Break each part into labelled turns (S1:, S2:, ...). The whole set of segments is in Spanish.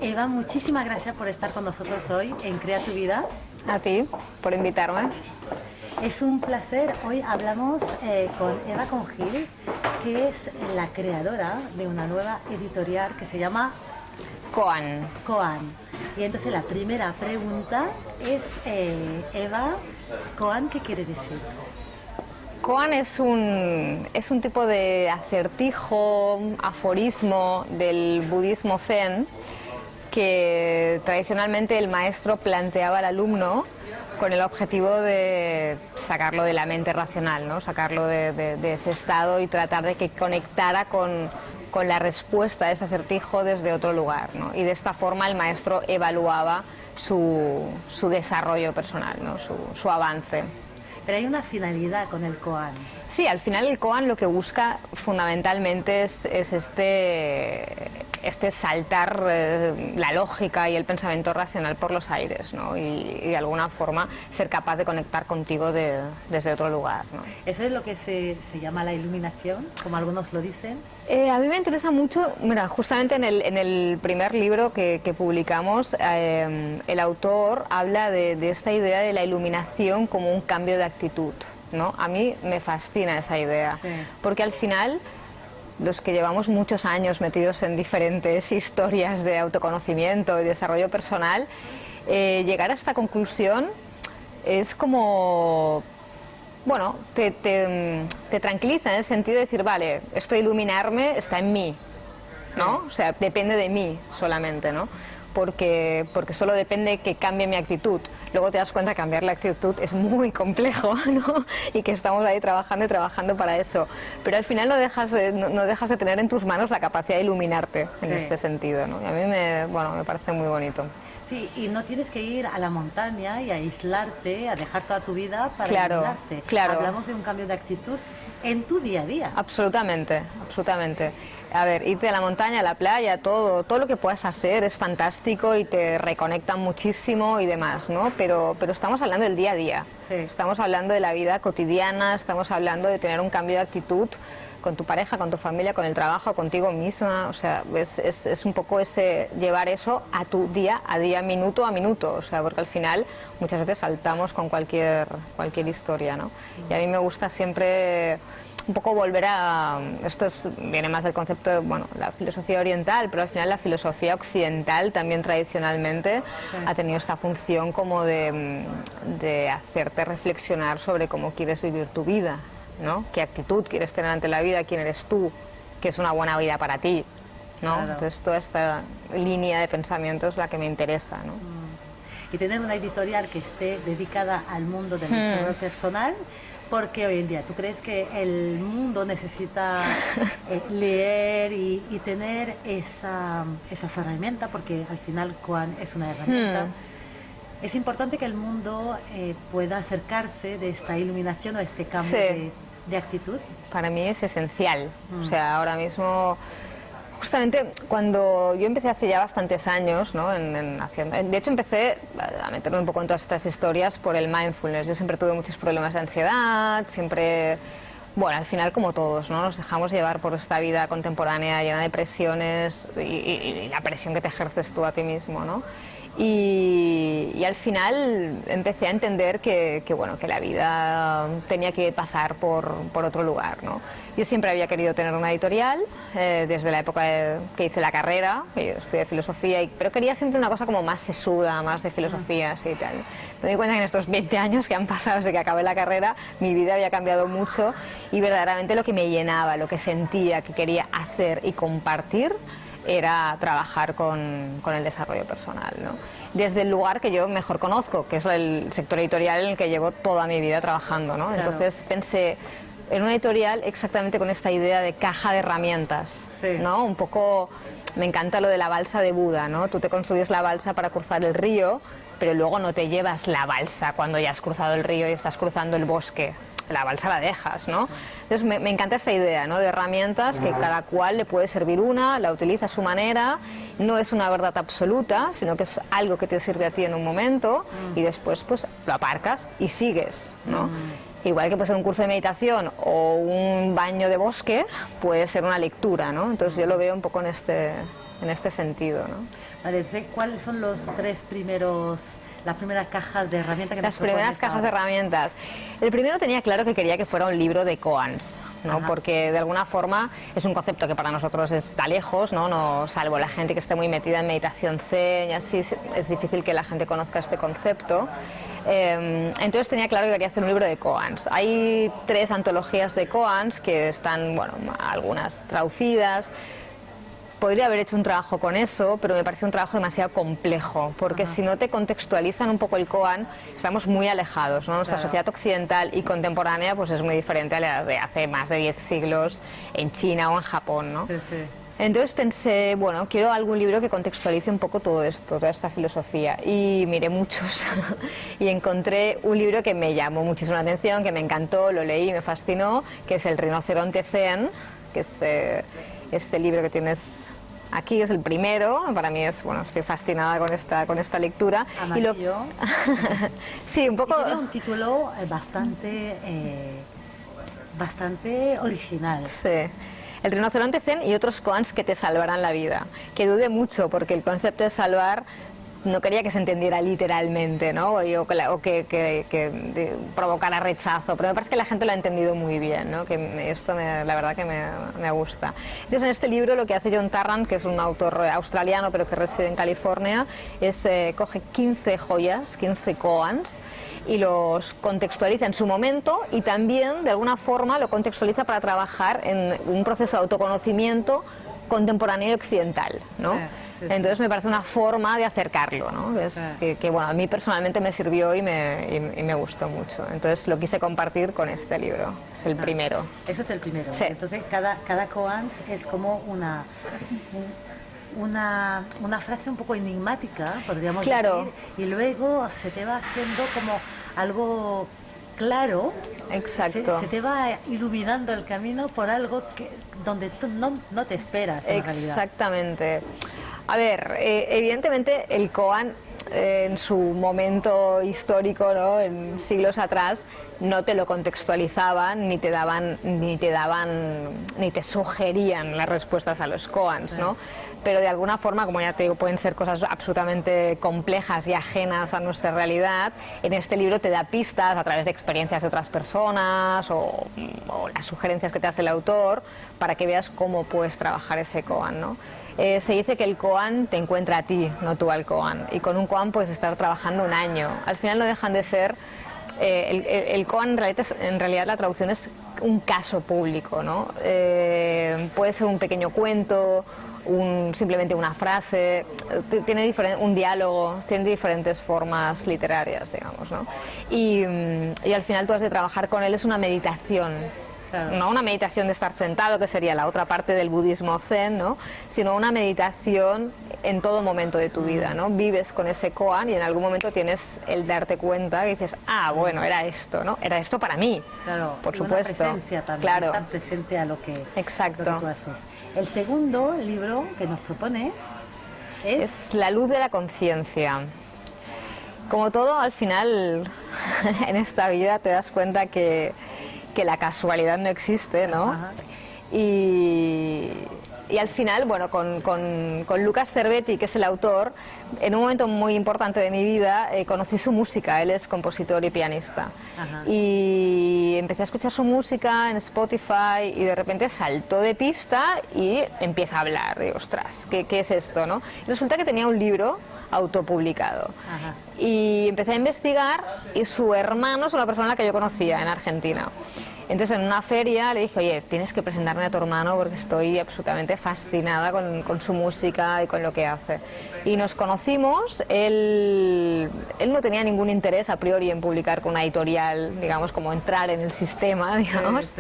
S1: Eva, muchísimas gracias por estar con nosotros hoy en Crea tu Vida.
S2: A ti, por invitarme.
S1: Es un placer. Hoy hablamos con Eva Congil, que es la creadora de una nueva editorial que se llama
S2: Koan.
S1: Koan. Y entonces la primera pregunta es, Eva, Koan, ¿qué quiere decir?
S2: Koan es un tipo de acertijo, aforismo del budismo zen que tradicionalmente el maestro planteaba al alumno con el objetivo de sacarlo de la mente racional, ¿no? Sacarlo de ese estado y tratar de que conectara con la respuesta a ese acertijo desde otro lugar, ¿no? Y de esta forma el maestro evaluaba su desarrollo personal, ¿no? Su avance.
S1: Pero hay una finalidad con el Koan.
S2: Sí, al final el Koan lo que busca fundamentalmente es este saltar la lógica y el pensamiento racional por los aires, ¿no? Y de alguna forma ser capaz de conectar contigo desde otro lugar, ¿no?
S1: Eso es lo que se llama la iluminación, como algunos lo dicen.
S2: A mí me interesa mucho, mira, justamente en el primer libro que publicamos, el autor habla de esta idea de la iluminación como un cambio de actitud, ¿no? A mí me fascina esa idea, sí. Porque al final los que llevamos muchos años metidos en diferentes historias de autoconocimiento y desarrollo personal, llegar a esta conclusión es como, bueno, te tranquiliza en el sentido de decir, vale, esto de iluminarme está en mí, ¿no? O sea, depende de mí solamente, ¿no? Porque solo depende que cambie mi actitud. Luego te das cuenta que cambiar la actitud es muy complejo, ¿no? Y que estamos ahí trabajando y trabajando para eso. Pero al final no dejas de tener en tus manos la capacidad de iluminarte en este sentido, ¿no? Y a mí me parece muy bonito.
S1: Sí, y no tienes que ir a la montaña y a aislarte, a dejar toda tu vida para iluminarte.
S2: Claro.
S1: Hablamos de un cambio de actitud en tu día a día.
S2: Absolutamente, absolutamente. A ver, irte a la montaña, a la playa, todo lo que puedas hacer es fantástico y te reconecta muchísimo y demás, ¿no? Pero estamos hablando del día a día. Sí. Estamos hablando de la vida cotidiana, estamos hablando de tener un cambio de actitud con tu pareja, con tu familia, con el trabajo, contigo misma. O sea, es un poco llevar eso a tu día a día, minuto a minuto. O sea, porque al final muchas veces saltamos con cualquier historia, ¿no? Y a mí me gusta siempre un poco volver a... viene más del concepto de, bueno, la filosofía oriental, pero al final la filosofía occidental también tradicionalmente ha tenido esta función como de hacerte reflexionar sobre cómo quieres vivir tu vida, ¿no? ¿Qué actitud quieres tener ante la vida? ¿Quién eres tú? ¿Qué es una buena vida para ti? ¿No? Claro. Entonces toda esta línea de pensamiento es la que me interesa, ¿no?
S1: Y tener una editorial que esté dedicada al mundo del desarrollo personal, porque hoy en día, ¿tú crees que el mundo necesita leer y tener esas herramientas? Porque al final Koan es una herramienta. Es importante que el mundo pueda acercarse de esta iluminación o este cambio de actitud.
S2: Para mí es esencial. O sea, ahora mismo, justamente cuando yo empecé hace ya bastantes años, ¿no? De hecho empecé a meterme un poco en todas estas historias por el mindfulness. Yo siempre tuve muchos problemas de ansiedad, siempre... Bueno, al final como todos, ¿no? Nos dejamos llevar por esta vida contemporánea llena de presiones y la presión que te ejerces tú a ti mismo, ¿no? Y al final empecé a entender que la vida tenía que pasar por otro lugar, ¿no? Yo siempre había querido tener una editorial, desde la época que hice la carrera, que yo estudié filosofía, pero quería siempre una cosa como más sesuda, más de filosofía, así y tal. Me di cuenta que en estos 20 años que han pasado desde que acabé la carrera, mi vida había cambiado mucho y verdaderamente lo que me llenaba, lo que sentía que quería hacer y compartir, era trabajar con el desarrollo personal, ¿no? Desde el lugar que yo mejor conozco, que es el sector editorial en el que llevo toda mi vida trabajando, ¿no? Claro. Entonces pensé en una editorial exactamente con esta idea de caja de herramientas, ¿no? Un poco, me encanta lo de la balsa de Buda, ¿no? Tú te construyes la balsa para cruzar el río, pero luego no te llevas la balsa cuando ya has cruzado el río y estás cruzando el bosque. La balsa la dejas, ¿no? Entonces me encanta esta idea, ¿no? De herramientas que cada cual le puede servir una, la utiliza a su manera, no es una verdad absoluta, sino que es algo que te sirve a ti en un momento y después pues lo aparcas y sigues, ¿no? Igual que puede ser un curso de meditación o un baño de bosque, puede ser una lectura, ¿no? Entonces yo lo veo un poco en en este sentido, ¿no?
S1: Vale, ¿cuáles son los las primeras cajas de herramientas que
S2: Las primeras cajas de herramientas. El primero tenía claro que quería que fuera un libro de koans, ¿no? Porque de alguna forma es un concepto que para nosotros está lejos, ¿no? Salvo la gente que esté muy metida en meditación zen y así, es difícil que la gente conozca este concepto. Entonces tenía claro que quería hacer un libro de koans. Hay 3 antologías de koans que están, bueno, algunas traducidas. Podría haber hecho un trabajo con eso, pero me parece un trabajo demasiado complejo, porque si no te contextualizan un poco el koan, estamos muy alejados, ¿no? Nuestra sociedad occidental y contemporánea pues es muy diferente a la de hace más de 10 siglos en China o en Japón, ¿no?
S1: Sí, sí.
S2: Entonces pensé, bueno, quiero algún libro que contextualice un poco todo esto, toda esta filosofía. Y miré muchos y encontré un libro que me llamó muchísimo la atención, que me encantó, lo leí, me fascinó, que es El rinoceronte zen, que es este libro que tienes aquí, es el primero. Para mí es, bueno, estoy fascinada con esta lectura.
S1: Amarillo.
S2: Sí, un poco...
S1: Y tiene un título bastante original.
S2: Sí. El rinoceronte zen y otros koans que te salvarán la vida. Que dude mucho, porque el concepto de salvar no quería que se entendiera literalmente, ¿no? O que provocara rechazo, pero me parece que la gente lo ha entendido muy bien, ¿no? Que esto la verdad que me gusta. Entonces en este libro lo que hace John Tarrant, que es un autor australiano pero que reside en California, es coge 15 joyas, 15 koans, y los contextualiza en su momento y también de alguna forma lo contextualiza para trabajar en un proceso de autoconocimiento contemporáneo y occidental, ¿no? Entonces me parece una forma de acercarlo, ¿no? Que bueno, a mí personalmente me sirvió y me gustó mucho. Entonces lo quise compartir con este libro, es el primero.
S1: Ese es el primero.
S2: Sí.
S1: Entonces cada koans es como una frase un poco enigmática, podríamos decir, y luego se te va haciendo como algo claro.
S2: Exacto.
S1: Se te va iluminando el camino por algo donde tú no te esperas en realidad.
S2: Exactamente. A ver, evidentemente el koan en su momento histórico, ¿no? En siglos atrás, no te lo contextualizaban ni te sugerían las respuestas a los koans, ¿no? Pero de alguna forma, como ya te digo, pueden ser cosas absolutamente complejas y ajenas a nuestra realidad. En este libro te da pistas a través de experiencias de otras personas o las sugerencias que te hace el autor para que veas cómo puedes trabajar ese koan, ¿no? Se dice que el koan te encuentra a ti, no tú al koan, y con un koan puedes estar trabajando un año. Al final no dejan de ser... el koan en realidad la traducción es un caso público, ¿no? Puede ser un pequeño cuento, simplemente una frase, tiene un diálogo, tiene diferentes formas literarias, digamos, ¿no? Y al final tú has de trabajar con él, es una meditación. Claro. No una meditación de estar sentado, que sería la otra parte del budismo zen, ¿no? Sino una meditación en todo momento de tu vida, ¿no? Vives con ese koan y en algún momento tienes el darte cuenta y dices, ah, bueno, era esto, ¿no? Era esto para mí,
S1: claro,
S2: por supuesto.
S1: Una presencia también,
S2: claro.
S1: Estar presente a lo que,
S2: exacto.
S1: Lo que tú haces. El segundo libro que nos propones
S2: es La luz de la conciencia. Como todo, al final, en esta vida te das cuenta que la casualidad no existe, ¿no? Y al final, bueno, con Lucas Cervetti, que es el autor, en un momento muy importante de mi vida conocí su música. Él es compositor y pianista. Y empecé a escuchar su música en Spotify y de repente saltó de pista y empieza a hablar. Digo, ostras, ¿qué es esto, no? Y resulta que tenía un libro autopublicado. Y empecé a investigar y su hermano es una persona a la que yo conocía en Argentina. Entonces en una feria le dije, oye, tienes que presentarme a tu hermano porque estoy absolutamente fascinada con su música y con lo que hace. Y nos conocimos, él no tenía ningún interés a priori en publicar con una editorial, digamos, como entrar en el sistema, digamos,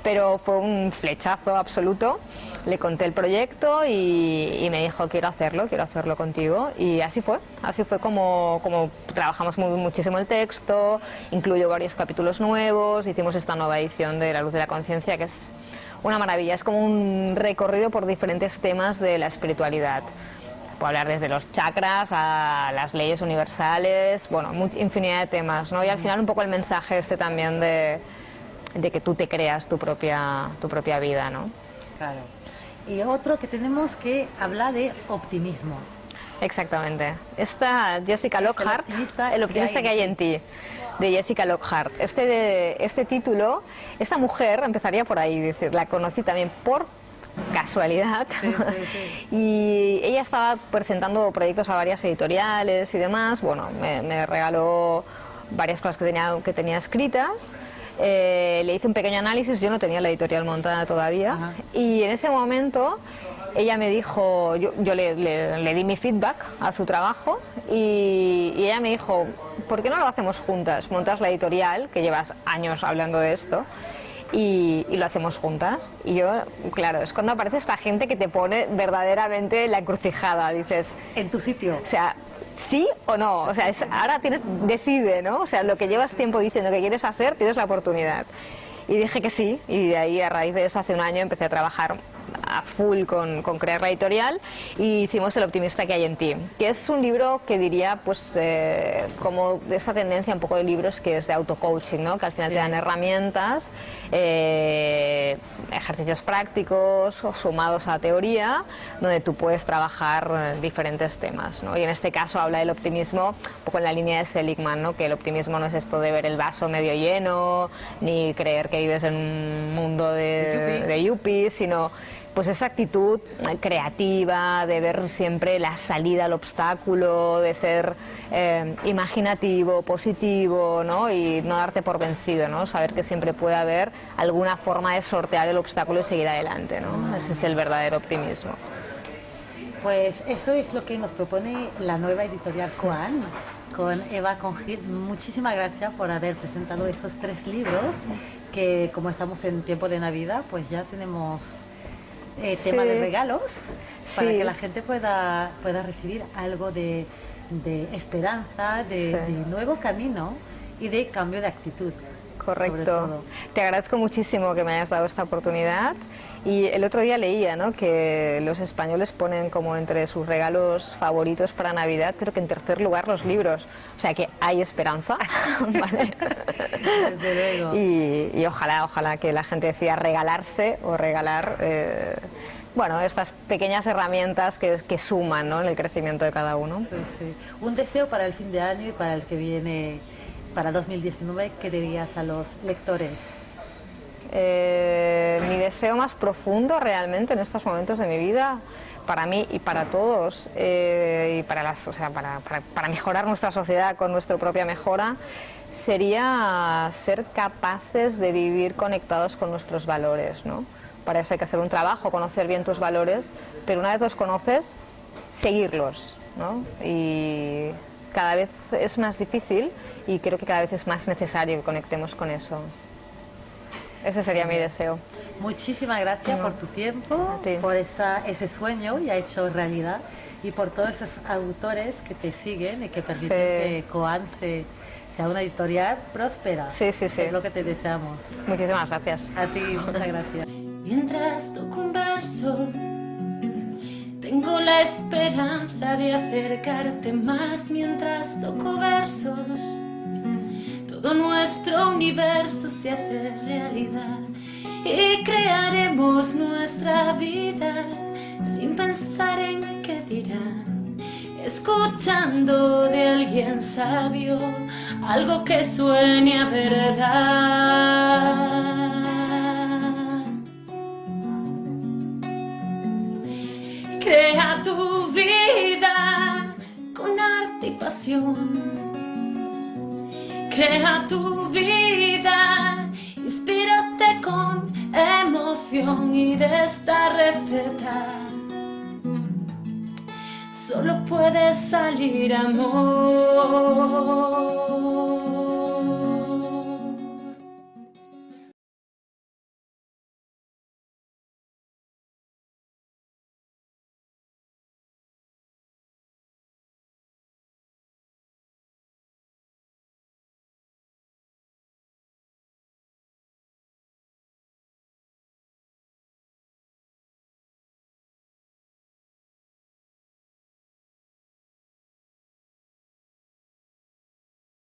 S2: pero fue un flechazo absoluto. Le conté el proyecto y me dijo, quiero hacerlo contigo. Y así fue como trabajamos muchísimo el texto, incluyó varios capítulos nuevos, hicimos esta nueva edición de La luz de la conciencia, que es una maravilla, es como un recorrido por diferentes temas de la espiritualidad. Puedo hablar desde los chakras a las leyes universales, bueno, infinidad de temas, ¿no? Y al final un poco el mensaje también de que tú te creas tu propia vida, ¿no?
S1: Claro. Y otro que tenemos que hablar de optimismo.
S2: Exactamente. Esta Jessica Lockhart, el optimista que hay en ti, de Jessica Lockhart. Este título, esta mujer, empezaría por ahí, decir, la conocí también por casualidad.
S1: Sí, sí, sí.
S2: Y ella estaba presentando proyectos a varias editoriales y demás. Bueno, me regaló varias cosas que tenía escritas. Le hice un pequeño análisis, yo no tenía la editorial montada todavía.
S1: Ajá.
S2: Y en ese momento ella me dijo, yo le di mi feedback a su trabajo y ella me dijo, ¿por qué no lo hacemos juntas? Montas la editorial, que llevas años hablando de esto, y lo hacemos juntas. Y yo, claro, es cuando aparece esta gente que te pone verdaderamente la encrucijada, dices...
S1: En tu sitio.
S2: O sea, sí o no, o sea, ahora decide, ¿no? O sea, lo que llevas tiempo diciendo que quieres hacer, tienes la oportunidad. Y dije que sí, y de ahí, a raíz de eso, hace un año empecé a trabajar a full con crear la editorial y hicimos El optimista que hay en ti, que es un libro que diría, pues, como de esa tendencia un poco de libros que es de auto-coaching, ¿no? Que al final te dan herramientas, ejercicios prácticos sumados a la teoría, donde tú puedes trabajar diferentes temas, ¿no? Y en este caso habla del optimismo un poco en la línea de Seligman, ¿no? Que el optimismo no es esto de ver el vaso medio lleno, ni creer que vives en un mundo de yuppie, sino pues esa actitud creativa, de ver siempre la salida al obstáculo, de ser imaginativo, positivo, ¿no? Y no darte por vencido, ¿no? Saber que siempre puede haber alguna forma de sortear el obstáculo y seguir adelante, ¿no? Ese es el verdadero optimismo.
S1: Pues eso es lo que nos propone la nueva editorial Koan, con Eva Congil. Muchísimas gracias por haber presentado esos 3 libros, que como estamos en tiempo de Navidad, pues ya tenemos tema de regalos, para que la gente pueda recibir algo de esperanza, de nuevo camino y de cambio de actitud.
S2: Correcto. Te agradezco muchísimo que me hayas dado esta oportunidad. Y el otro día leía, ¿no?, que los españoles ponen como entre sus regalos favoritos para Navidad, creo que en tercer lugar, los libros. O sea que hay esperanza, ¿vale?
S1: Desde luego.
S2: Y ojalá que la gente decida regalarse o regalar, bueno, estas pequeñas herramientas que suman, ¿no?, en el crecimiento de cada uno.
S1: Sí, sí. Un deseo para el fin de año y para el que viene, para 2019, ¿qué dirías a los lectores?
S2: Mi deseo más profundo realmente en estos momentos de mi vida, para mí y para todos, y para mejorar nuestra sociedad con nuestra propia mejora, sería ser capaces de vivir conectados con nuestros valores, ¿no? Para eso hay que hacer un trabajo, conocer bien tus valores, pero una vez los conoces, seguirlos, ¿no? Y cada vez es más difícil y creo que cada vez es más necesario que conectemos con eso. Ese sería mi deseo.
S1: Muchísimas gracias por tu tiempo, por ese sueño ya hecho realidad y por todos esos autores que te siguen y que permiten que Koan sea una editorial próspera.
S2: Sí.
S1: Es lo que te deseamos.
S2: Muchísimas gracias.
S1: A ti, muchas gracias.
S3: Mientras toco un verso, tengo la esperanza de acercarte más. Mientras toco versos, todo nuestro universo se hace realidad y crearemos nuestra vida sin pensar en qué dirán, escuchando de alguien sabio algo que suene a verdad. Crea tu vida con arte y pasión. Crea tu vida, inspírate con emoción y de esta receta solo puede salir amor.